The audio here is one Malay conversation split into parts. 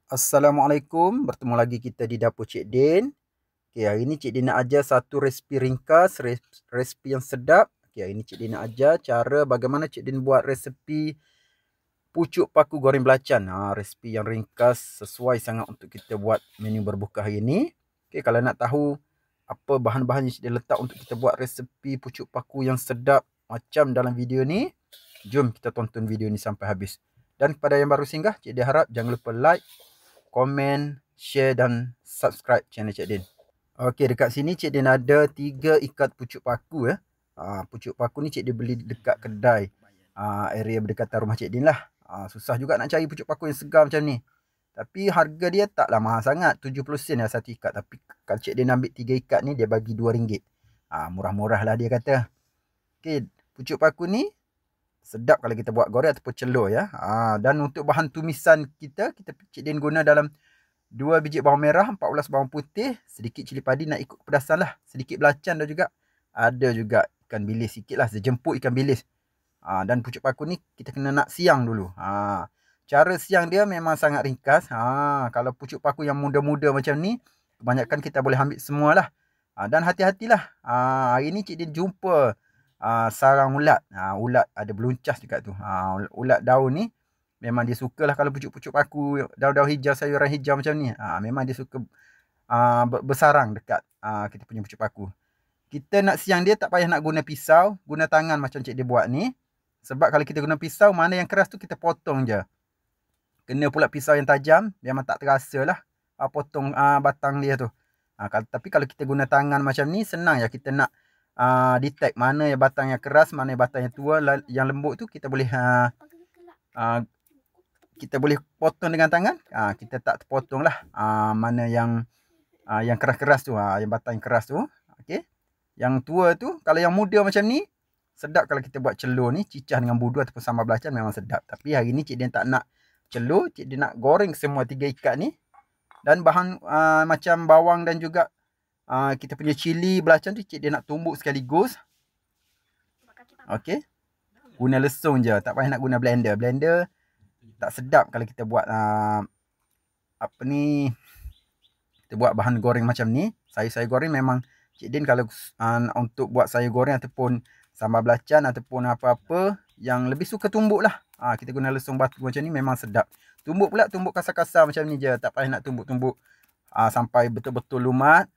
Assalamualaikum, bertemu lagi kita di dapur Cik Din. Okay, hari ni Cik Din nak ajar satu resipi ringkas, resipi yang sedap. Okay, hari ni Cik Din nak ajar cara bagaimana Cik Din buat resipi pucuk paku goreng belacan. Resipi yang ringkas, sesuai sangat untuk kita buat menu berbuka hari ni. Okay, kalau nak tahu apa bahan-bahan yang Cik Din letak untuk kita buat resipi pucuk paku yang sedap macam dalam video ni, jom kita tonton video ni sampai habis. Dan kepada yang baru singgah, Cik Din harap jangan lupa like, komen, share dan subscribe channel Cik Din. Okey, dekat sini Cik Din ada 3 ikat pucuk paku ya. Pucuk paku ni Cik Din beli dekat kedai area berdekatan rumah Cik Din lah. Susah juga nak cari pucuk paku yang segar macam ni. Tapi harga dia taklah mahal sangat, 70 sen lah satu ikat. Tapi kalau Cik Din ambil 3 ikat ni dia bagi RM2. Murah-murah lah dia kata. Okey, pucuk paku ni sedap kalau kita buat goreng ataupun celur ya. Dan untuk bahan tumisan kita Cik Din guna dalam 2 biji bawang merah, 14 bawang putih, sedikit cili padi nak ikut kepedasan lah. Sedikit belacan dah juga. Ada juga ikan bilis sikit lah, sejemput ikan bilis. Dan pucuk paku ni kita kena nak siang dulu. Cara siang dia memang sangat ringkas. Kalau pucuk paku yang muda-muda macam ni, kebanyakan kita boleh ambil semualah. Dan hati-hatilah. Hari ni Cik Din jumpa sarang ulat. Ulat ada beluncas dekat tu. Ulat daun ni memang dia sukalah kalau pucuk-pucuk paku, daun-daun hijau, sayuran hijau macam ni. Memang dia suka bersarang dekat kita punya pucuk paku. Kita nak siang dia tak payah nak guna pisau, guna tangan macam Cik dia buat ni. Sebab kalau kita guna pisau, mana yang keras tu kita potong je. Kena pula pisau yang tajam, memang tak terasa lah potong batang dia tu. Tapi kalau kita guna tangan macam ni, senang ya kita nak detect mana yang batang yang keras, mana yang batang yang tua, yang lembut tu kita boleh potong dengan tangan. Kita tak terpotong lah mana yang keras-keras tu, yang batang yang keras tu. Okey. Yang tua tu, kalau yang muda macam ni, sedap kalau kita buat celur ni, cicah dengan budu ataupun sambal belacan memang sedap. Tapi hari ni Cik Din tak nak celur, Cik Din nak goreng semua 3 ikat ni. Dan bahan macam bawang dan juga kita punya cili belacan tu Cik Din nak tumbuk sekaligus. Okey. Guna lesung je, tak payah nak guna blender. Blender tak sedap kalau kita buat kita buat bahan goreng macam ni. Sayur-sayur goreng memang Cik Din kalau untuk buat sayur goreng ataupun sambal belacan ataupun apa-apa yang lebih suka tumbuk lah. Kita guna lesung batu macam ni memang sedap. Tumbuk pula, tumbuk kasar-kasar macam ni je. Tak payah nak tumbuk-tumbuk sampai betul-betul lumat.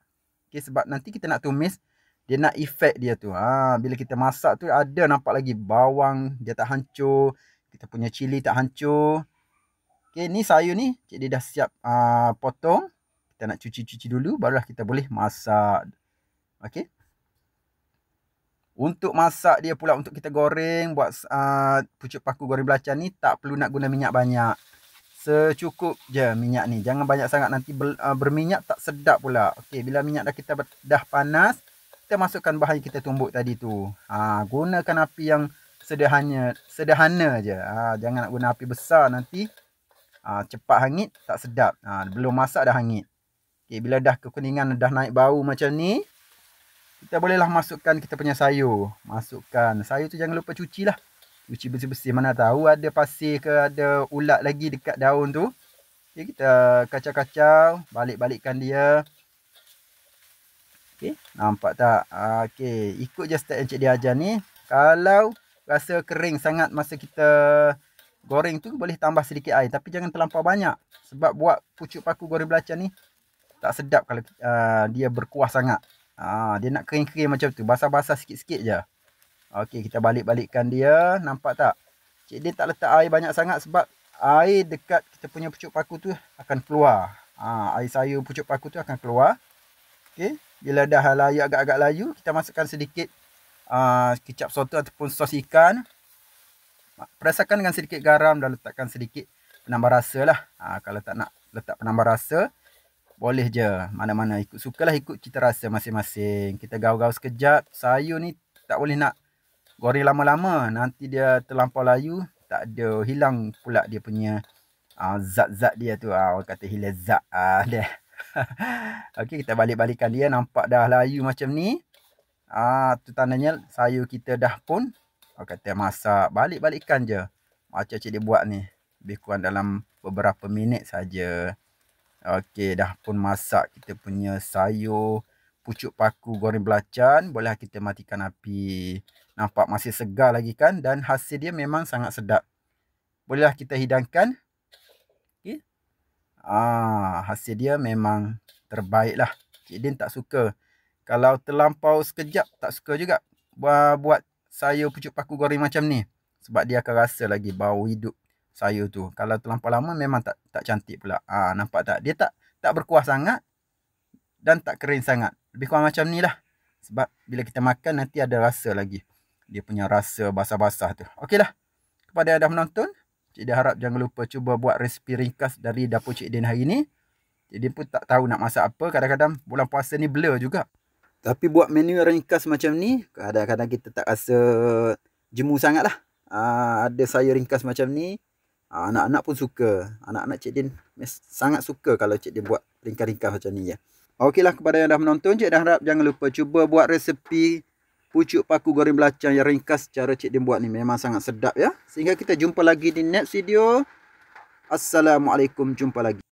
Okay, sebab nanti kita nak tumis, dia nak efek dia tu. Bila kita masak tu ada nampak lagi bawang dia tak hancur, kita punya cili tak hancur. Okay, ni sayur ni Cik dia dah siap potong. Kita nak cuci-cuci dulu, barulah kita boleh masak. Okay. Untuk masak dia pula, untuk kita goreng, buat pucuk paku goreng belacan ni, tak perlu nak guna minyak banyak. Secukup je minyak ni. Jangan banyak sangat, nanti berminyak tak sedap pula. Okey, bila minyak dah panas, kita masukkan bahan yang kita tumbuk tadi tu. Gunakan api yang sederhana je. Jangan nak guna api besar, nanti cepat hangit, tak sedap. Belum masak dah hangit. Okey, bila dah kekuningan, dah naik bau macam ni, kita bolehlah masukkan kita punya sayur. Masukkan sayur tu, jangan lupa cucilah. Cuci bersih-bersih, mana tahu ada pasir ke ada ulat lagi dekat daun tu. Okay, kita kacau-kacau, balik-balikkan dia. Okay, nampak tak? Okay, ikut je step yang Cik dia ajar ni. Kalau rasa kering sangat masa kita goreng tu, boleh tambah sedikit air. Tapi jangan terlampau banyak. Sebab buat pucuk paku goreng belacan ni, tak sedap kalau dia berkuah sangat. Dia nak kering-kering macam tu, basah-basah sikit-sikit je. Okey, kita balik-balikkan dia. Nampak tak? Cik Din tak letak air banyak sangat sebab air dekat kita punya pucuk paku tu akan keluar. Air sayur pucuk paku tu akan keluar. Okey, bila dah layu, agak-agak layu, kita masukkan sedikit kicap soto ataupun sos ikan. Perasakan dengan sedikit garam dan letakkan sedikit penambah rasa lah. Kalau tak nak letak penambah rasa, boleh je. Mana-mana ikut sukalah, ikut cita rasa masing-masing. Kita gaul-gaul sekejap. Sayur ni tak boleh nak goreng lama-lama, nanti dia terlampau layu, tak ada, hilang pula dia punya zat-zat dia tu. Orang kata hilang zat dia. Okey, kita balik-balikkan dia. Nampak dah layu macam ni, tu tandanya sayur kita dah pun, orang kata masak. Balik-balikkan je macam Cik dia buat ni, lebih kurang dalam beberapa minit saja. Okey, dah pun masak kita punya sayur pucuk paku goreng belacan. Boleh kita matikan api. Nampak masih segar lagi kan? Dan hasil dia memang sangat sedap. Bolehlah kita hidangkan. Okey. Hasil dia memang terbaik lah. Cik Din tak suka. Kalau terlampau sekejap, tak suka juga buat sayur pucuk paku goreng macam ni. Sebab dia akan rasa lagi bau hidup sayur tu. Kalau terlampau lama memang tak cantik pula. Nampak tak? Dia tak berkuah sangat dan tak kering sangat. Lebih kurang macam ni lah. Sebab bila kita makan nanti ada rasa lagi. Dia punya rasa basah-basah tu. Okeylah. Kepada yang dah menonton, Cik Din harap jangan lupa cuba buat resipi ringkas dari dapur Cik Din hari ni. Cik Din pun tak tahu nak masak apa. Kadang-kadang bulan puasa ni blur juga. Tapi buat menu ringkas macam ni, kadang-kadang kita tak rasa jemu sangat lah. Ada sayur ringkas macam ni, anak-anak pun suka. Anak-anak Cik Din sangat suka kalau Cik Din buat ringkas-ringkas macam ni ya. Okeylah, kepada yang dah menonton, Cik Din harap jangan lupa cuba buat resepi pucuk paku goreng belacan yang ringkas cara Cik Din buat ni. Memang sangat sedap ya. Sehingga kita jumpa lagi di next video. Assalamualaikum, jumpa lagi.